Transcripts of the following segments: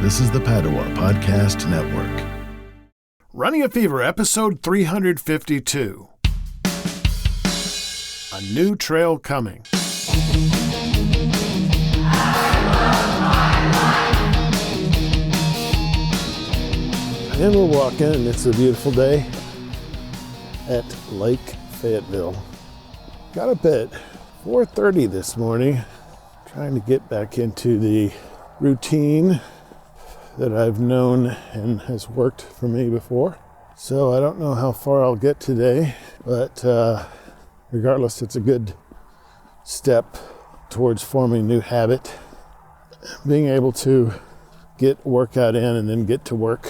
This is the Padua Podcast Network. Running a Fever, episode 352. A new trail coming. And we're walking, and it's a beautiful day at Lake Fayetteville. Got up at 4:30 this morning, trying to get back into the routine that I've known and has worked for me before. So I don't know how far I'll get today, but regardless, it's a good step towards forming a new habit. Being able to get workout in and then get to work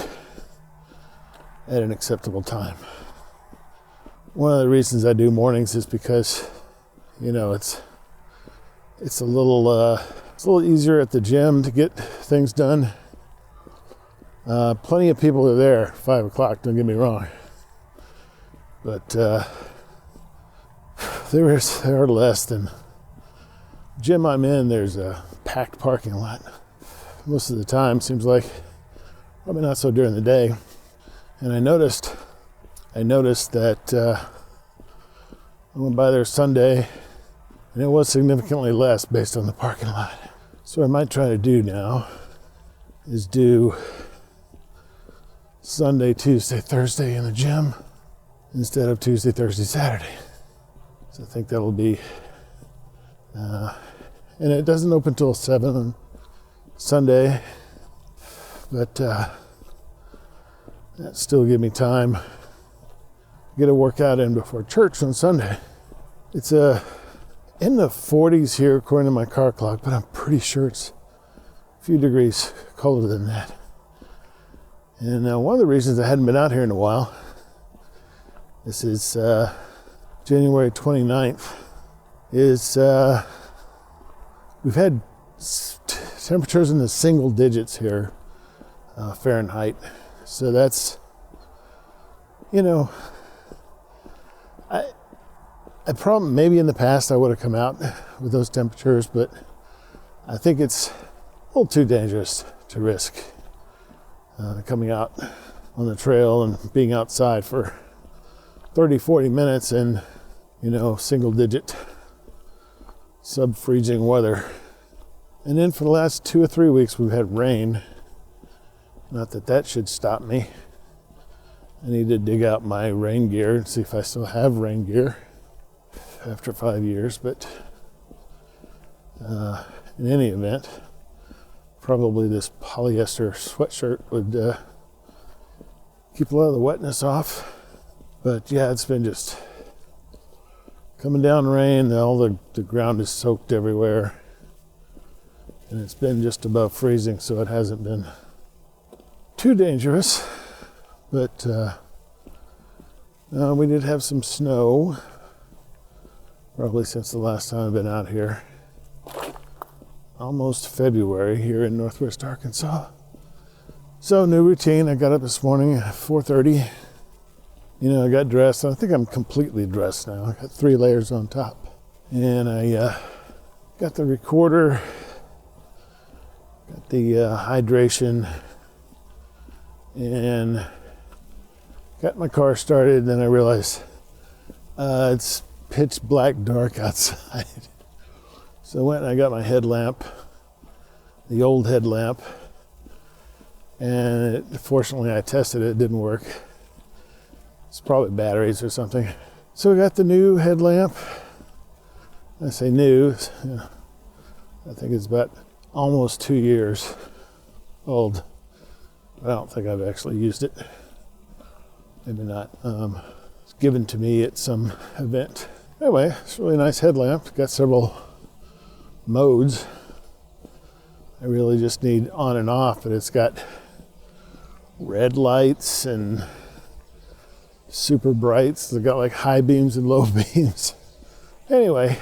at an acceptable time. One of the reasons I do mornings is because, it's a little easier at the gym to get things done. Plenty of people are there 5 o'clock, don't get me wrong. But there are less than gym I'm in. There's a packed parking lot most of the time. Seems like probably not so during the day. And I noticed that I went by there Sunday, and it was significantly less based on the parking lot. So what I might try to do now is do Sunday, Tuesday, Thursday in the gym instead of Tuesday, Thursday, Saturday. So I think that'll be, and it doesn't open till 7 on Sunday, but that still give me time to get a workout in before church on Sunday. It's in the 40s here according to my car clock, but I'm pretty sure it's a few degrees colder than that. And one of the reasons I hadn't been out here in a while, this is January 29th, is we've had temperatures in the single digits here, Fahrenheit. So that's, maybe in the past I would have come out with those temperatures, but I think it's a little too dangerous to risk coming out on the trail and being outside for 30, 40 minutes in, single digit sub-freezing weather. And then for the last 2 or 3 weeks we've had rain. Not that should stop me. I need to dig out my rain gear and see if I still have rain gear after 5 years, but in any event, probably this polyester sweatshirt would keep a lot of the wetness off. But yeah, it's been just coming down rain, all the ground is soaked everywhere, and it's been just above freezing, so it hasn't been too dangerous. But we did have some snow, probably since the last time I've been out here. Almost February here in Northwest Arkansas. So new routine. I got up this morning at 4:30. I got dressed. I think I'm completely dressed now. I got 3 layers on top. And I got the recorder, got the hydration, and got my car started. Then I realized it's pitch black dark outside. So I went and I got my headlamp, the old headlamp, and fortunately I tested it, didn't work. It's probably batteries or something. So I got the new headlamp. I say new, I think it's about almost 2 years old. I don't think I've actually used it. Maybe not. It's given to me at some event. Anyway, it's a really nice headlamp. Got several modes. I really just need on and off, but it's got red lights and super brights. They've got like high beams and low beams. Anyway,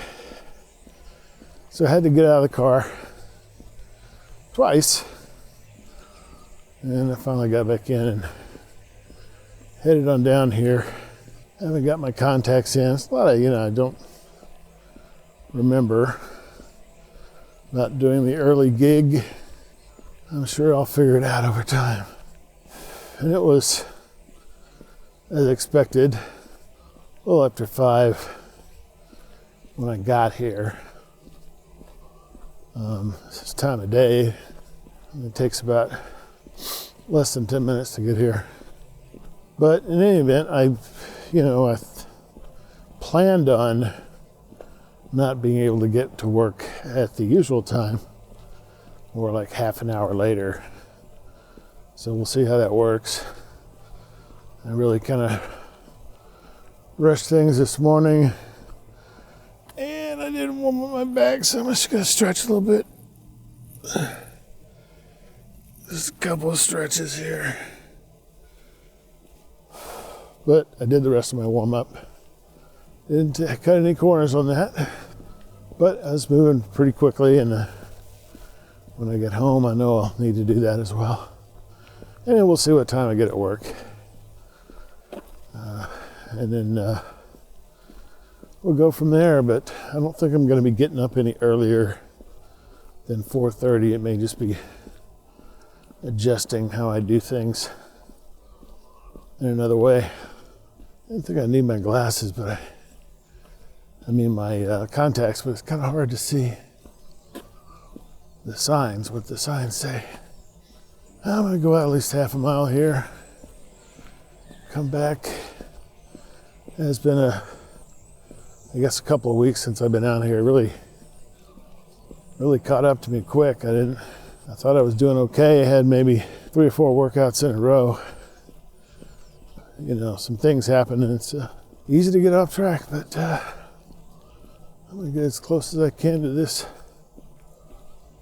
so I had to get out of the car twice, and I finally got back in and headed on down here. I haven't got my contacts in. It's a lot of, I don't remember not doing the early gig I'm sure I'll figure it out over time. And it was, as expected, a little after 5 when I got here. This time of day, it takes about less than 10 minutes to get here. But in any event, I planned on not being able to get to work at the usual time, or like half an hour later. So we'll see how that works. I really kind of rushed things this morning, and I didn't warm up my back, so I'm just going to stretch a little bit. Just a couple of stretches here. But I did the rest of my warm-up. Didn't cut any corners on that, but I was moving pretty quickly, and when I get home, I know I'll need to do that as well. And then we'll see what time I get at work. And then we'll go from there, but I don't think I'm going to be getting up any earlier than 4:30. It may just be adjusting how I do things in another way. I don't think I need my glasses, but I mean my contacts, but it's kind of hard to see the signs, what the signs say. I'm going to go out at least half a mile here, come back. It's been I guess a couple of weeks since I've been out here. Really caught up to me quick. I thought I was doing okay. I had maybe 3 or 4 workouts in a row. Some things happen, and it's easy to get off track, but I'm going to get as close as I can to this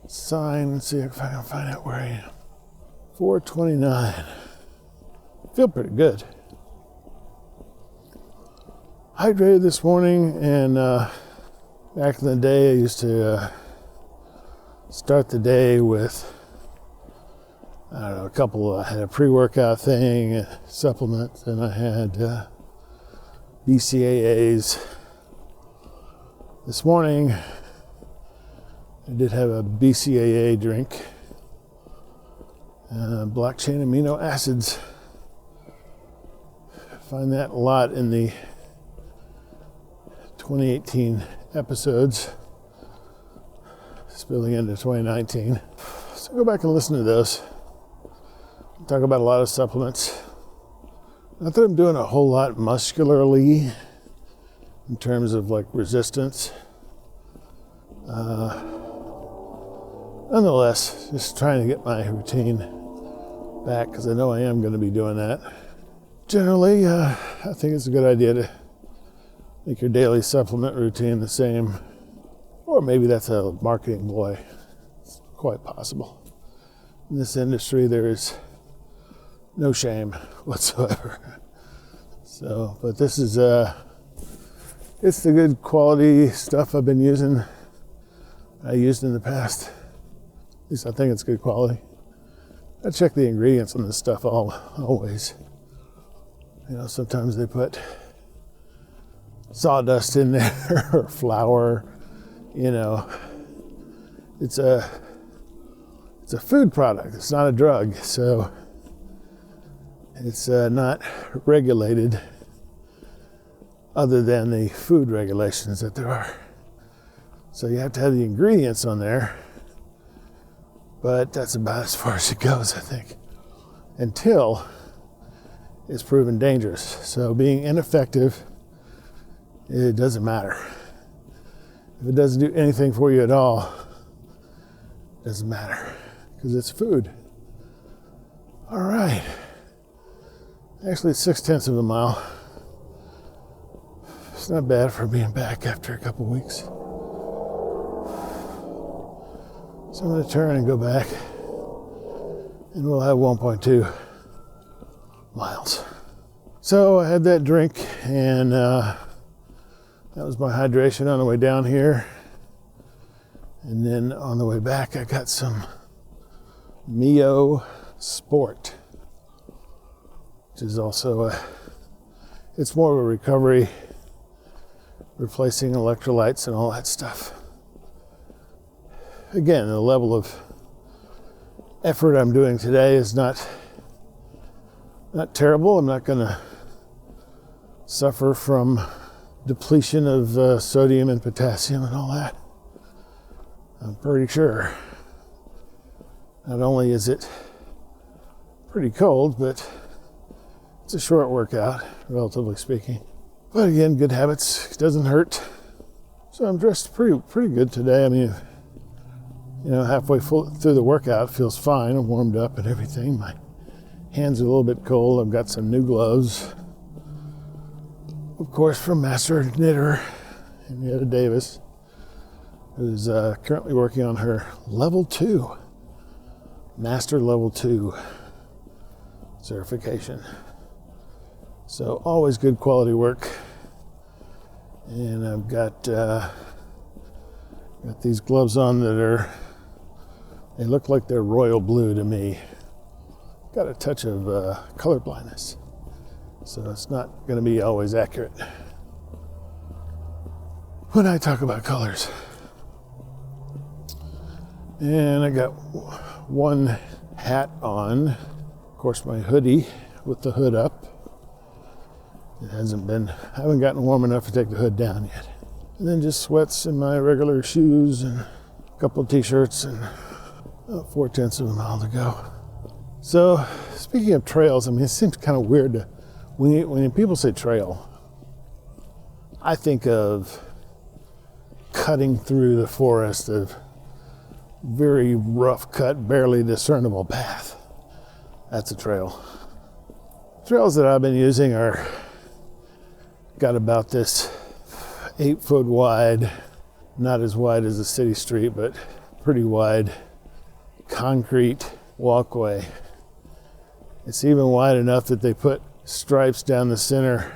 sign and see if I can find out where I am. 4:29. Feel pretty good. Hydrated this morning, and back in the day I used to start the day with, I had a pre-workout thing, a supplement, and I had BCAAs. This morning I did have a BCAA drink, black chain amino acids. Find that a lot in the 2018 episodes, spilling into 2019. So go back and listen to those. Talk about a lot of supplements. Not that I'm doing a whole lot muscularly in terms of like resistance. Nonetheless, just trying to get my routine back, because I know I am going to be doing that. Generally, I think it's a good idea to make your daily supplement routine the same. Or maybe that's a marketing ploy. It's quite possible. In this industry, there is no shame whatsoever. So, but this is it's the good quality stuff I've been using. I used in the past. At least I think it's good quality. I check the ingredients on this stuff always. Sometimes they put sawdust in there or flour. It's a food product. It's not a drug, so it's not regulated other than the food regulations that there are. So you have to have the ingredients on there, but that's about as far as it goes, I think, until it's proven dangerous. So being ineffective, it doesn't matter. If it doesn't do anything for you at all, it doesn't matter, because it's food. All right. Actually, it's 0.6 of a mile. It's not bad for being back after a couple weeks. So I'm going to turn and go back, and we'll have 1.2 miles. So I had that drink, and that was my hydration on the way down here. And then on the way back, I got some Mio Sport, which is also it's more of a recovery, replacing electrolytes and all that stuff. Again, the level of effort I'm doing today is not terrible. I'm not going to suffer from depletion of sodium and potassium and all that. I'm pretty sure. Not only is it pretty cold, but it's a short workout, relatively speaking. But again, good habits, doesn't hurt. So I'm dressed pretty good today. I mean, halfway through the workout, it feels fine. I'm warmed up and everything. My hands are a little bit cold. I've got some new gloves. Of course, from Master Knitter, Henrietta Davis, who's currently working on her Level 2, Master Level 2 certification. So always good quality work. And I've got these gloves on that they look like they're royal blue to me. Got a touch of color blindness, so it's not going to be always accurate when I talk about colors. And I got one hat on, of course my hoodie with the hood up. I haven't gotten warm enough to take the hood down yet. And then just sweats in my regular shoes and a couple of t-shirts and 4/10 of a mile to go. So, speaking of trails, I mean, it seems kind of weird when people say trail, I think of cutting through the forest of very rough cut, barely discernible path. That's a trail. Trails that I've been using got about this 8-foot wide, not as wide as a city street, but pretty wide concrete walkway. It's even wide enough that they put stripes down the center,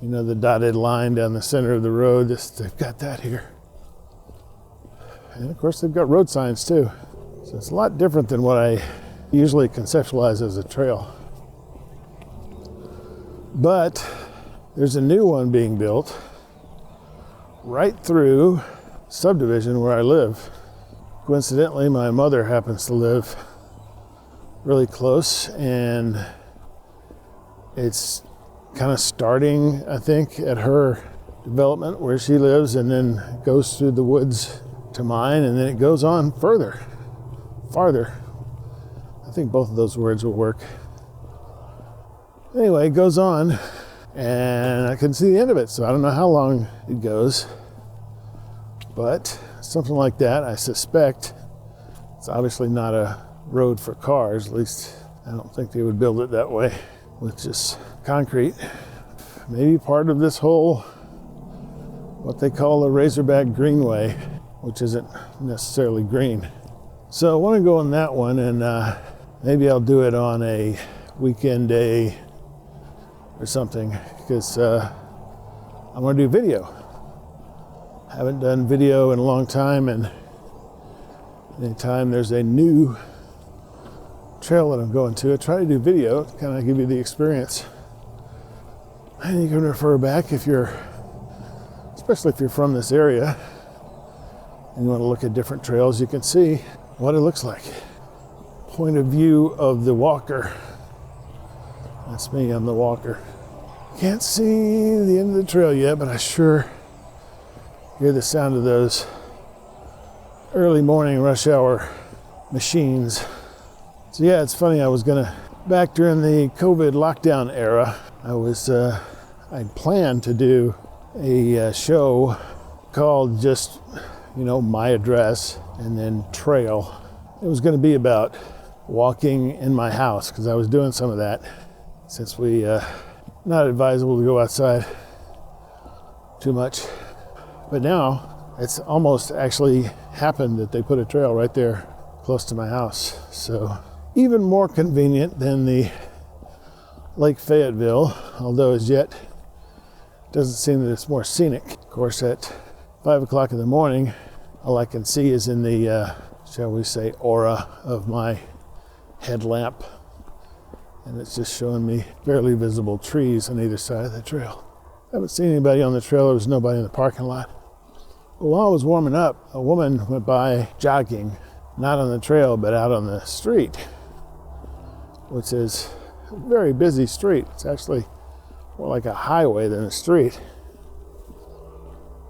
the dotted line down the center of the road. They've got that here. And of course they've got road signs too. So it's a lot different than what I usually conceptualize as a trail. But there's a new one being built right through subdivision where I live. Coincidentally, my mother happens to live really close, and it's kind of starting, I think, at her development where she lives, and then goes through the woods to mine, and then it goes on farther. I think both of those words will work. Anyway, it goes on, and I couldn't see the end of it, so I don't know how long it goes. But something like that, I suspect, it's obviously not a road for cars. At least I don't think they would build it that way with just concrete. Maybe part of this whole, what they call the Razorback Greenway, which isn't necessarily green. So I want to go on that one, and maybe I'll do it on a weekend day or something, because I want to do video. I haven't done video in a long time, and anytime there's a new trail that I'm going to, I try to do video, kind of give you the experience. And you can refer back especially if you're from this area, and you want to look at different trails, you can see what it looks like. Point of view of the walker. That's me, I'm the walker. Can't see the end of the trail yet, but I sure hear the sound of those early morning rush hour machines. So yeah, it's funny, back during the COVID lockdown era, I'd planned to do a show called just, my address and then trail. It was going to be about walking in my house, because I was doing some of that, since not advisable to go outside too much. But now it's almost actually happened that they put a trail right there close to my house. So even more convenient than the Lake Fayetteville, although as yet it doesn't seem that it's more scenic. Of course, at 5 o'clock in the morning, all I can see is in the, shall we say, aura of my headlamp. And it's just showing me barely visible trees on either side of the trail. I haven't seen anybody on the trail. There was nobody in the parking lot. While I was warming up, a woman went by jogging not on the trail, but out on the street, which is a very busy street. It's actually more like a highway than a street.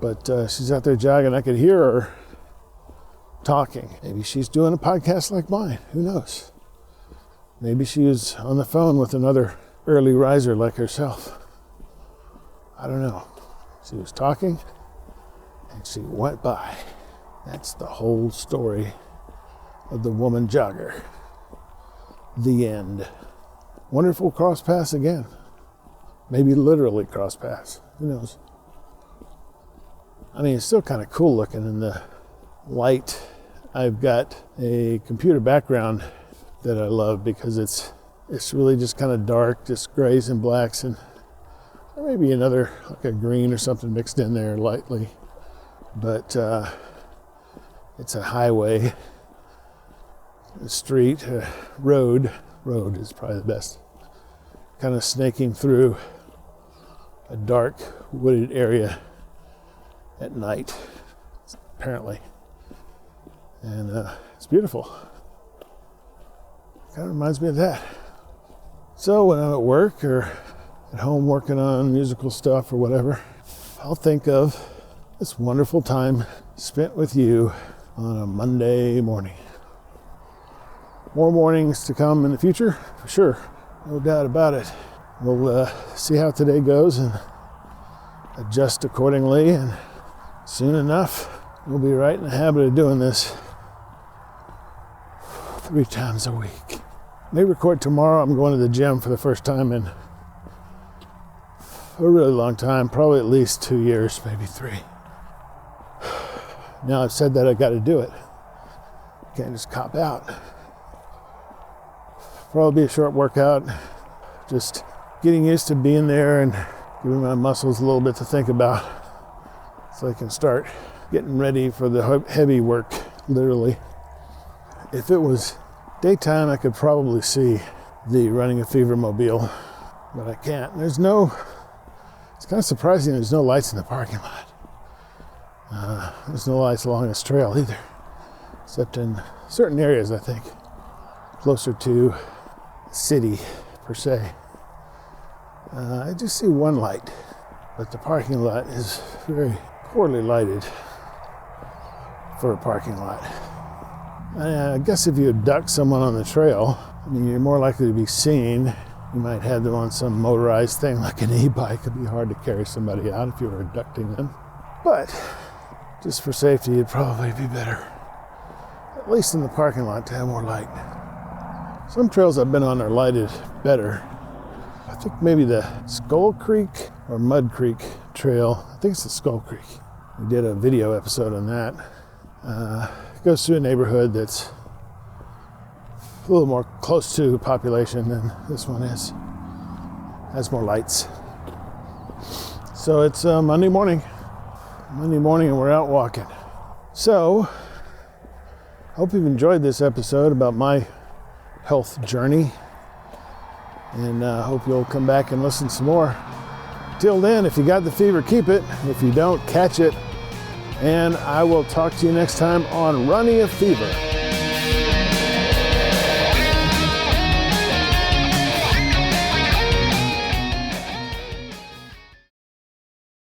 But she's out there jogging. I could hear her talking. Maybe she's doing a podcast like mine. Who knows? Maybe she was on the phone with another early riser like herself. I don't know. She was talking and she went by. That's the whole story of the woman jogger. The end. Wonder if we'll cross paths again. Maybe literally cross paths. Who knows? I mean, it's still kind of cool looking in the light. I've got a computer background that I love because it's really just kind of dark, just grays and blacks, and maybe another, like a green or something mixed in there lightly. But it's a highway, a street, a road is probably the best, kind of snaking through a dark wooded area at night, apparently. And it's beautiful. Kind of reminds me of that. So when I'm at work or at home working on musical stuff or whatever, I'll think of this wonderful time spent with you on a Monday morning. More mornings to come in the future, for sure. No doubt about it. We'll see how today goes and adjust accordingly, and soon enough, we'll be right in the habit of doing this 3 times a week. May record tomorrow. I'm going to the gym for the first time in a really long time, probably at least 2 years, maybe 3. Now I've said that, I got to do it. Can't just cop out. Probably be a short workout, just getting used to being there and giving my muscles a little bit to think about so I can start getting ready for the heavy work, literally. If it was daytime, I could probably see the Running a Fever mobile, but I can't. It's kind of surprising there's no lights in the parking lot. There's no lights along this trail either, except in certain areas, I think, closer to the city per se. I just see one light, but the parking lot is very poorly lighted for a parking lot. I guess if you abduct someone on the trail, I mean, you're more likely to be seen. You might have them on some motorized thing like an e-bike. It'd be hard to carry somebody out if you were abducting them. But just for safety, it'd probably be better, at least in the parking lot, to have more light. Some trails I've been on are lighted better. I think maybe the Skull Creek or Mud Creek trail. I think it's the Skull Creek. We did a video episode on that. It goes through a neighborhood that's a little more close to population than this one is. Has more lights. So it's Monday morning and we're out walking. So, hope you've enjoyed this episode about my health journey, and hope you'll come back and listen some more. Till then, if you got the fever, keep it. If you don't, catch it. And I will talk to you next time on Running a Fever.